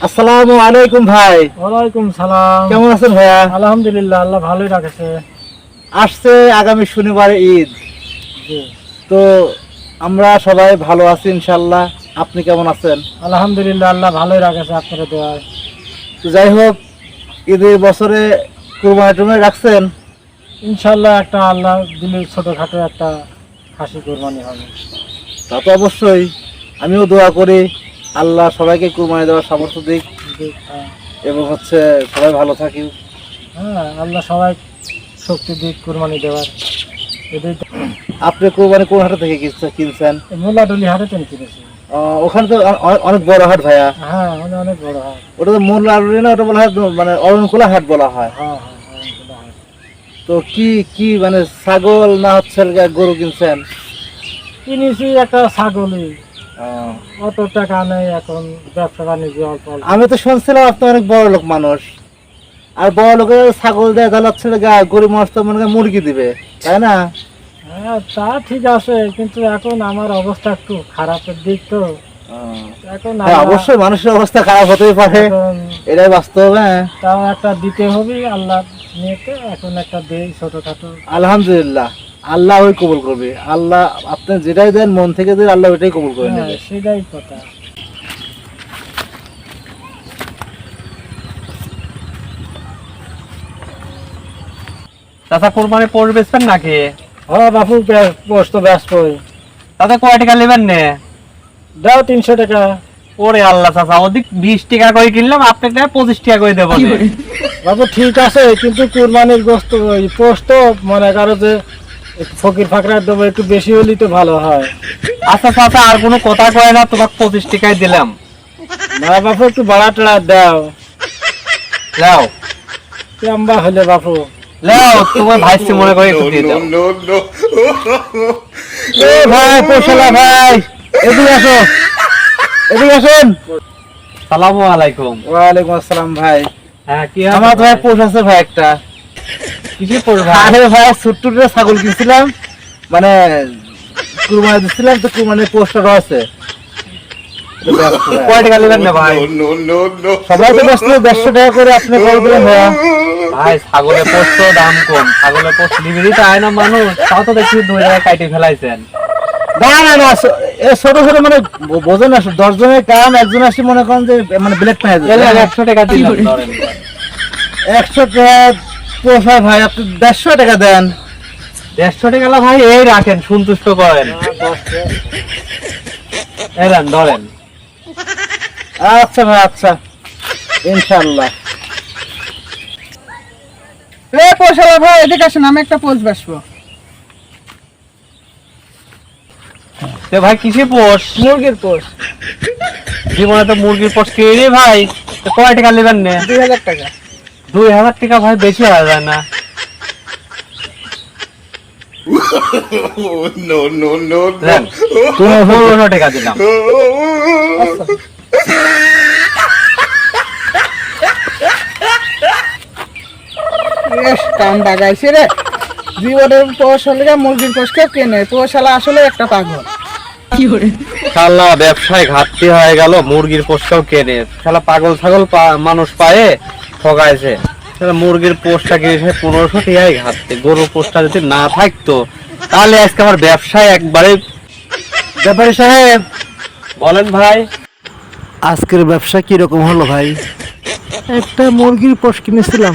আসসালামু আলাইকুম ভাই। ওয়ালাইকুম সালাম। কেমন আছেন ভাইয়া? আলহামদুলিল্লাহ, আল্লাহ ভালোই রাখেছে। আসছে আগামী শনিবার ঈদ, জি, তো আমরা সবাই ভালো আছি ইনশাল্লাহ। আপনি কেমন আছেন? আলহামদুলিল্লাহ, আল্লাহ ভালোই রাখেছে আপনার দোয়ায়। তো যাই হোক, ঈদের বছরে কুরবানি টুরবানি রাখছেন? ইনশাল্লাহ একটা আল্লাহ দিলে ছোটখাটো একটা খাসি কোরবানি হবে। তা তো অবশ্যই, আমিও দোয়া করি আল্লাহ সবাইকে কুরবানি দেওয়ার সামর্থ্য দিক জি, হ্যাঁ। এবং সবাই ভালো থাকি। হ্যাঁ, আল্লাহ সবাই শক্তি দিক কোরবানি দেওয়ার। এটাই তো। আপনি কুরবানি কোন হাট থেকে কিনছেন? মোল্লাডুলি হাটে তেন কিনেছি। ওখানে তো অনেক বড় হাট ভাইয়া। হ্যাঁ, অনেক বড় হাট। ওটা তো মোল্লা না, ওটা বলা হয় মানে অরণখোলা হাট বলা হয়। হ্যাঁ হ্যাঁ, অনেকগুলো হাট। তো কি কি মানে ছাগল না হচ্ছে গরু কিনছেন? কিনেছি একটা ছাগলই। অত টাকা নেই এখন, ব্যবসা বাণিজ্য অল্প অল্প। আমি তো শুনছিলাম আপনি অনেক বড় লোক মানুষ, আর বড় লোকের ছাগল দেয় তাহলে হচ্ছে গরিব মানুষ তো মনে হয় মুরগি দিবে, তাই না? হ্যাঁ, তা ঠিক আছে, কিন্তু এখন আমার অবস্থা একটু খারাপের দিক তো। এখন হ্যাঁ, অবশ্যই মানুষের অবস্থা খারাপ হতেই পারে, এটাই বাস্তব। হ্যাঁ, তাও একটা দিতে হবে আল্লাহ নিয়েতে, এখন একটা দেই ছোটখাটো। আলহামদুলিল্লাহ, আল্লাহ ওই কবুল করবে। আল্লাহ আপনি যেটাই দেন মন থেকে দেন, আল্লাহ ওইটাই কবুল করে হ্যাঁ, নেবে। সেটাই কথা। চাচা কোরবানি পোষ বেচবেন নাকি? হ্যাঁ বাপু, পোস্ত ব্যস্ত। তাতে কয় টাকা নেবেন নে? দাও 300 টাকা। ওরে আল্লাহ চাচা, ওদিক 20 টাকা করে কিনলাম, আপনাকে 25 টাকা করে দেবো নে। বাবু ঠিক আছে, কিন্তু কুরবানির গোস্ত ওই পোস্ত মনে করো যে একটু ফকির ফাকরা দেবো, একটু বেশি হলেই তো ভালো হয়। আচ্ছা চাচা, আর কোনো কথা কয় না, তোমাকে 25 টাকায় দিলাম। না বাপু, একটু বাড়া টাড়া দাও। লাও লম্বা হলে বাপু। লাও, তোমার ভাইসে মনে করে একটু দিয়ে দাও। এ ভাই, পোশালা ভাই, এদিকে আসো, এদিকে আসুন। সালামু আলাইকুম। ওয়ালাইকুম আসসালাম ভাই। হ্যাঁ, কি আমার ভাই পোষ আছে ভাই একটা। কিসে পড়বা? আরে ভাই, ছোট্ট একটা ছাগল কিনছিলাম, মানে কুরবানি দিচ্ছিলাম, তো কুরবানির পোস্টার আছে। কয় টাকা নেবেন না ভাই? সবাই তো ব্যস্ত, 150 টাকা করে আপনি করে দিলেন ভাইয়া। ভাই ছাগলের পোস্ত দাম কম, ছাগলের পোস্ত নিবি তাই না মানুষ, তাও তো দেখছি 2 টাকা কাটে ফেলাইছেন। না না না, এ ছোট ছোট মানে বোঝেন না, 10 জনের কাম, একজন আসি মনে করেন যে মানে ব্লেড পাই এলে 100 টাকা দিলাম ধরেন। 100 টাকা পোষায় ভাই, আপনি 150 টাকা দেন। 150 টাকা লা ভাই, এই রাখেন, সন্তুষ্ট করেন। এই রান ধরেন। আচ্ছা ভাই, আচ্ছা, ইনশাআল্লাহ। পোষালা ভাই, এদিকে আসেন, আমি একটা পোষ বাসবো। তো ভাই কিসে পোষ? মুরগির পোষ। জীবনে তো মুরগির পোষ কে রে ভাই? তো কয় টাকা নেবেন নে? 2000 টাকা। 2000 টাকা ভাই, বেশি হয়ে যায় না? দেন, 1500 টাকা দিলাম। বেশ টান দাগাইছে রে। জীবনের পোষ হলে মুরগির পোষ কেউ কেনে? পোষালা আসলে একটা পাগল। শালা ব্যবসায় ঘাটতি হয়ে গেল, মুরগির পোষটাও কেনে। শালা পাগল ছাগল মানুষ পায়ে ঠকাইছে। শালা মুরগির পোষটা কিনেছে 1500 টাকায় ঘাটতি। গরুর পোষটা যদি না থাকতো তাহলে আজকে আমার ব্যবসায় একবারে। ব্যাপারী সাহেব, বলেন ভাই। আজকের ব্যবসা কিরকম হলো ভাই? একটা মুরগির পোষ কিনেছিলাম,